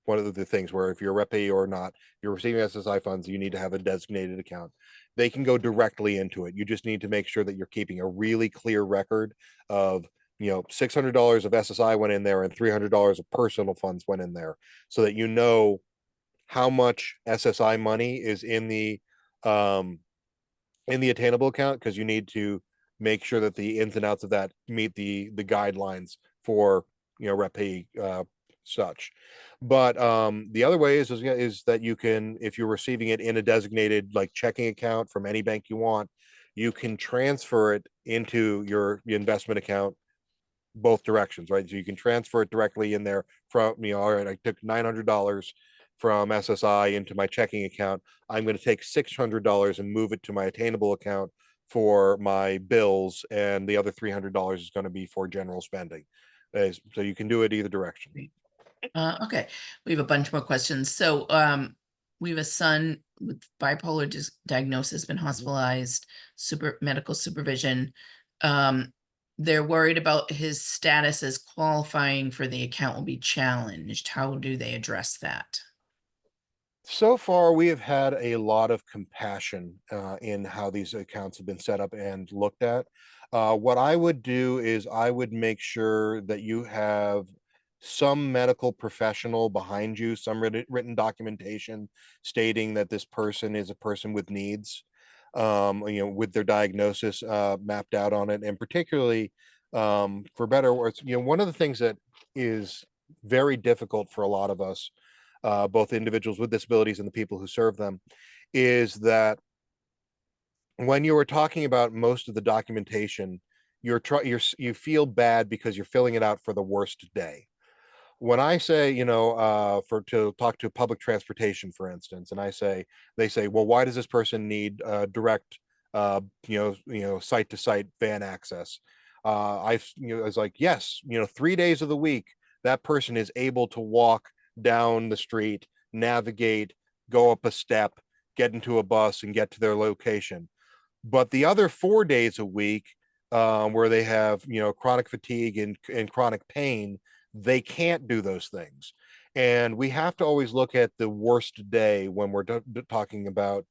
one of the things where if you're a rep or not, if you're receiving SSI funds, you need to have a designated account. They can go directly into it. You just need to make sure that you're keeping a really clear record of $600 of SSI went in there and $300 of personal funds went in there, so that you know how much SSI money is um in the attainable account, because you need to make sure that the ins and outs of that meet the guidelines for rep pay such. But the other way is that you can, if you're receiving it in a designated like checking account from any bank you want, you can transfer it into your investment account both directions, right? So you can transfer it directly in there from, all right, I took $900 from SSI into my checking account. I'm going to take $600 and move it to my attainable account for my bills, and the other $300 is going to be for general spending. So you can do it either direction. Okay, we have a bunch more questions. So, we have a son with bipolar diagnosis, been hospitalized, medical supervision. They're worried about his status as qualifying for the account will be challenged. How do they address that? So far, we have had a lot of compassion in how these accounts have been set up and looked at. What I would do is I would make sure that you have some medical professional behind you, some written documentation stating that this person is a person with needs, with their diagnosis mapped out on it. And particularly, for better or worse, one of the things that is very difficult for a lot of us, both individuals with disabilities and the people who serve them, is that when you were talking about most of the documentation, you feel bad because you're filling it out for the worst day. When I say, for to talk to public transportation, for instance, and they say, well, why does this person need direct, site to site van access? It's like, yes, 3 days of the week, that person is able to walk down the street, navigate, go up a step, get into a bus, and get to their location. But the other 4 days a week, where they have chronic fatigue and chronic pain, they can't do those things. And we have to always look at the worst day when we're talking about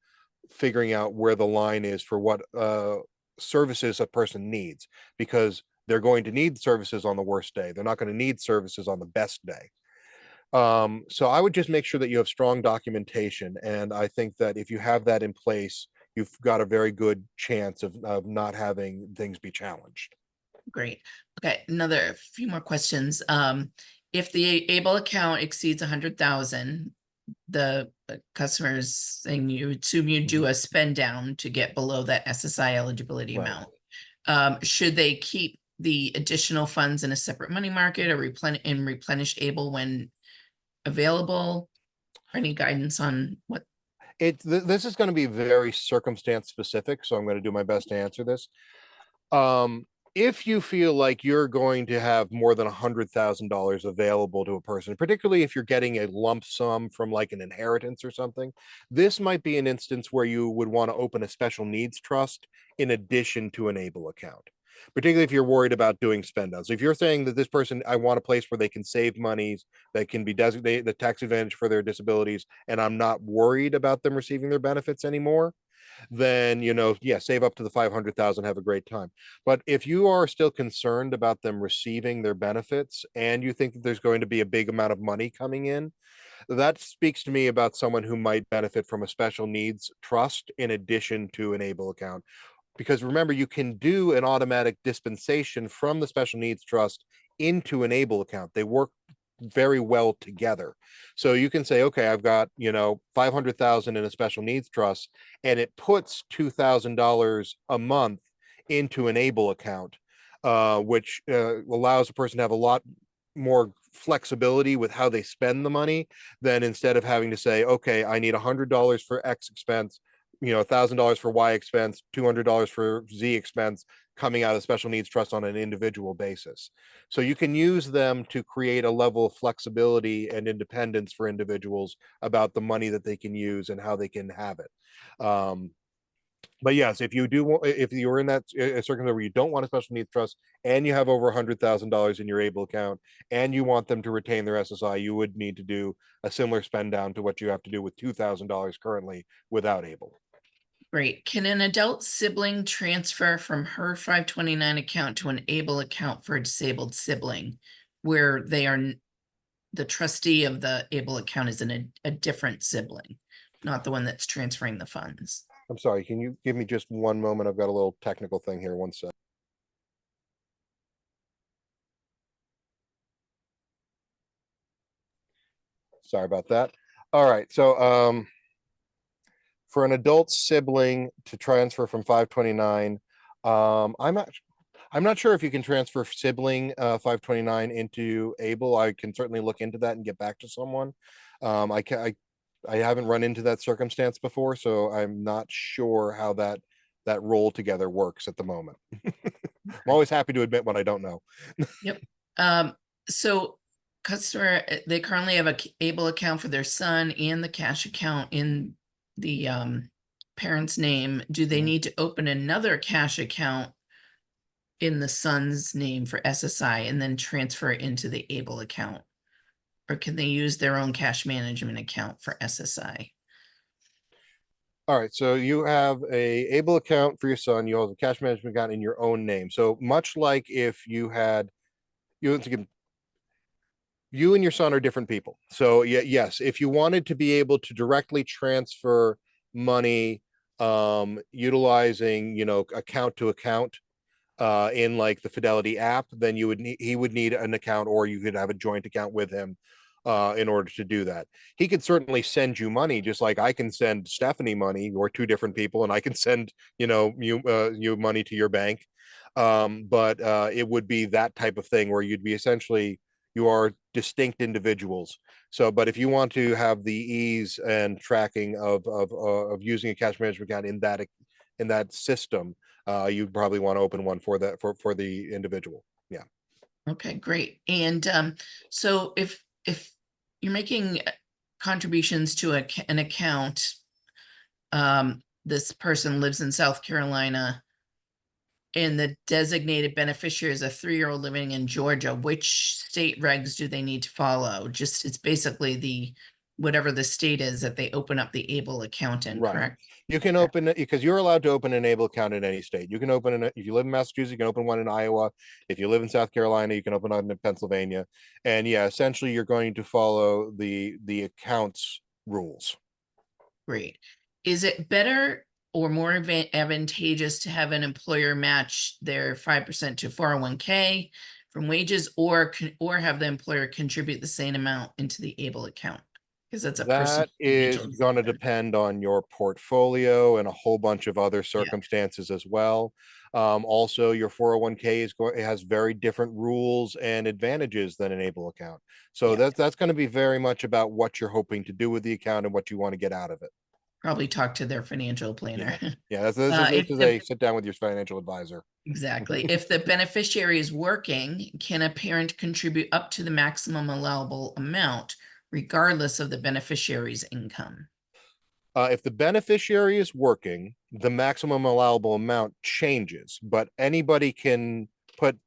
figuring out where the line is for what services a person needs, because they're going to need services on the worst day. They're not going to need services on the best day. So I would just make sure that you have strong documentation. And I think that if you have that in place, you've got a very good chance of not having things be challenged. Great. Okay, another few more questions. If the able account exceeds 100,000, the customers saying you assume you do a spend down to get below that SSI eligibility Right. amount. Should they keep the additional funds in a separate money market or replenish able when available? Any guidance on what? This is going to be very circumstance specific, so I'm going to do my best to answer this. Um, if you feel like you're going to have more than $100,000 available to a person, particularly if you're getting a lump sum from like an inheritance or something, this might be an instance where you would want to open a special needs trust in addition to an able account. Particularly if you're worried about doing spend downs. If you're saying that this person, I want a place where they can save monies that can be designated the tax advantage for their disabilities, and I'm not worried about them receiving their benefits anymore, then yeah, save up to the 500,000, have a great time. But if you are still concerned about them receiving their benefits and you think that there's going to be a big amount of money coming in, that speaks to me about someone who might benefit from a special needs trust in addition to an able account. Because remember, you can do an automatic dispensation from the special needs trust into an able account. They work very well together. So you can say, okay, I've got, 500,000 in a special needs trust, and it puts $2,000 a month into an able account, which allows a person to have a lot more flexibility with how they spend the money than instead of having to say, okay, I need $100 for X expense, $1,000 for Y expense, $200 for Z expense coming out of the special needs trust on an individual basis. So you can use them to create a level of flexibility and independence for individuals about the money that they can use and how they can have it. But yes, if you do want, if you're in that circumstance where you don't want a special needs trust and you have over $100,000 in your able account and you want them to retain their SSI, you would need to do a similar spend down to what you have to do with $2,000 currently without able. Great. Can an adult sibling transfer from her 529 account to an able account for a disabled sibling where they are the trustee of the able account is a different sibling, not the one that's transferring the funds? I'm sorry, can you give me just one moment? I've got a little technical thing here. One sec. Sorry about that. All right. So for an adult sibling to transfer from 529, I'm not sure if you can transfer sibling 529 into able. I can certainly look into that and get back to someone. I haven't run into that circumstance before, so I'm not sure how that roll together works at the moment. I'm always happy to admit when I don't know. Yep. So customer, they currently have a able account for their son and the cash account in the parent's name. Do they Mhm. need to open another cash account in the son's name for SSI and then transfer it into the able account? Or can they use their own cash management account for SSI? All right, so you have a able account for your son. You have a cash management account in your own name. So much like if you you and your son are different people. So yeah, yes, if you wanted to be able to directly transfer money utilizing, account to account in like the Fidelity app, then he would need an account, or you could have a joint account with him in order to do that. He could certainly send you money, just like I can send Stephanie money. We're two different people, and I can send you money to your bank. But it would be that type of thing where you'd be essentially you are distinct individuals. So, but if you want to have the ease and tracking of using a cash management account in that system, you'd probably want to open one for that for the individual. Yeah. Okay, great. And so if you're making contributions to an account, this person lives in South Carolina and the designated beneficiary is a 3-year-old living in Georgia, which state regs do they need to follow? Just, it's basically the, whatever the state is that they open up the able account in, Right. correct? You can Okay, open it because you're allowed to open an able account in any state. You can open it if you live in Massachusetts, you can open one in Iowa. If you live in South Carolina, you can open one in Pennsylvania. And yeah, essentially you're going to follow the accounts rules. great. Is it better or more advantageous to have an employer match their 5% to 401k from wages, or have the employer contribute the same amount into the able account? Because that's a personal That is individual going to decision. depend on your portfolio and a whole bunch of other Yeah, circumstances as well. Also, your 401k it has very different rules and advantages than an able account. So yeah. that's going to be very much about what you're hoping to do with the account and what you want to get out of it. probably talk to their financial Yeah. planner. Yeah. This If is the a sit down with your financial advisor. Exactly. If the beneficiary is working, can a parent contribute up to the maximum allowable amount, regardless of the beneficiary's income? If the beneficiary is working, the maximum allowable amount changes, but anybody can put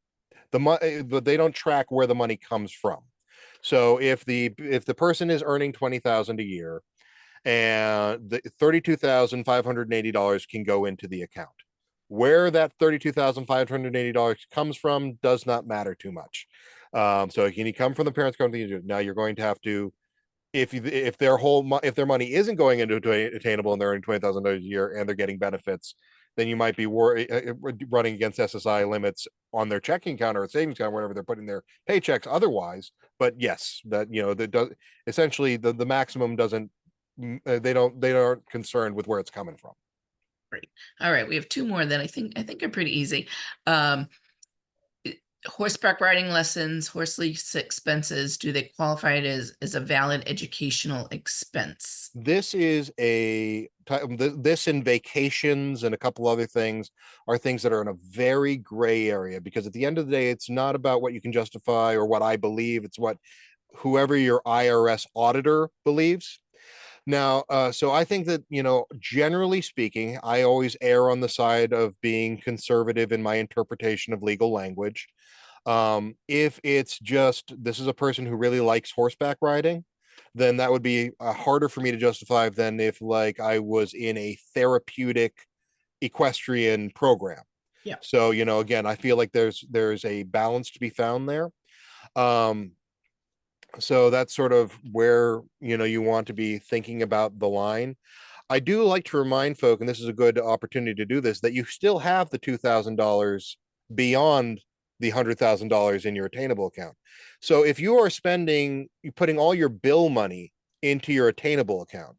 the money, but they don't track where the money comes from. So if the person is earning 20,000 a year, and the $32,580 can go into the account. Where that $32,580 comes from does not matter too much. So can you come from the parents' company? Now you're going to have to, if if their money isn't going into Attainable and they're earning $20,000 a year and they're getting benefits, then you might be running against SSI limits on their checking account or savings account, wherever they're putting their paychecks otherwise. But yes, that does essentially the maximum doesn't, they aren't concerned with where it's coming from. Great. All right, we have two more that I think are pretty easy. Um, Horseback riding lessons, horse lease expenses, do they qualify it as a valid educational expense? This is this and vacations and a couple other things are things that are in a very gray area, because at the end of the day, it's not about what you can justify or what I believe. It's what whoever your IRS auditor believes. Now, so I think that, generally speaking, I always err on the side of being conservative in my interpretation of legal language. If it's just this is a person who really likes horseback riding, then that would be harder for me to justify than if, like, I was in a therapeutic equestrian program. Yeah. So, again, I feel like there's a balance to be found there. Um, so that's sort of where, you want to be thinking about the line. I do like to remind folk, and this is a good opportunity to do this, that you still have the $2,000 beyond the $100,000 in your Attainable account. So if you are putting all your bill money into your Attainable account,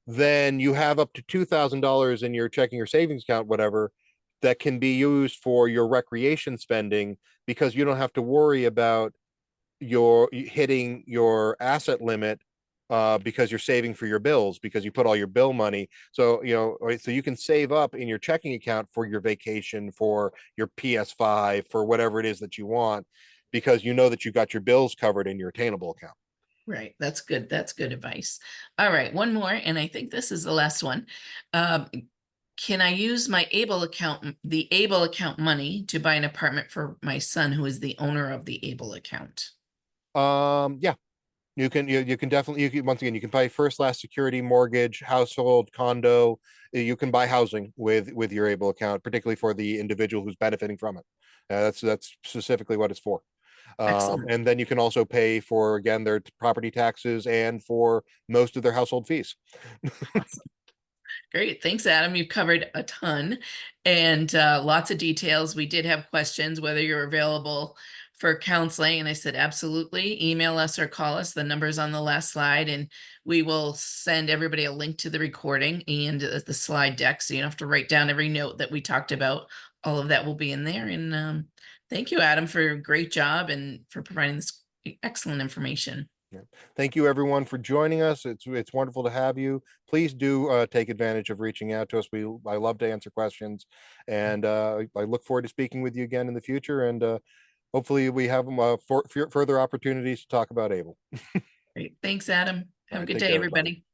then you have up to $2,000 in your checking or savings account, whatever, that can be used for your recreation spending, because you don't have to worry about your hitting your asset limit, because you're saving for your bills, because you put all your bill money. So, so you can save up in your checking account for your vacation, for your PS5, for whatever it is that you want, because you know that you got your bills covered in your Attainable account. Right, that's good. That's good advice. All right, one more, and I think this is the last one. Um, can I use my the Able account money to buy an apartment for my son, who is the owner of the Able account? Yeah, you can definitely, once again, you can buy first last security, mortgage, household, condo. You can buy housing with your Able account, particularly for the individual who's benefiting from it. That's specifically what it's for. Excellent. And then you can also pay for, again, their property taxes and for most of their household fees. Awesome. Great. Thanks, Adam. You've covered a ton and lots of details. We did have questions whether you're available for counseling, and I said absolutely. Email us or call us. The number's on the last slide, and we will send everybody a link to the recording and the slide deck, so you don't have to write down every note that we talked about. All of that will be in there. And thank you, Adam, for a great job and for providing this excellent information. Yeah. Thank you, everyone, for joining us. It's wonderful to have you. Please do take advantage of reaching out to us. I love to answer questions, and I look forward to speaking with you again in the future. And hopefully, we have further opportunities to talk about Able. Great. Thanks, Adam. All Have a right, good take day, care, everybody. everybody.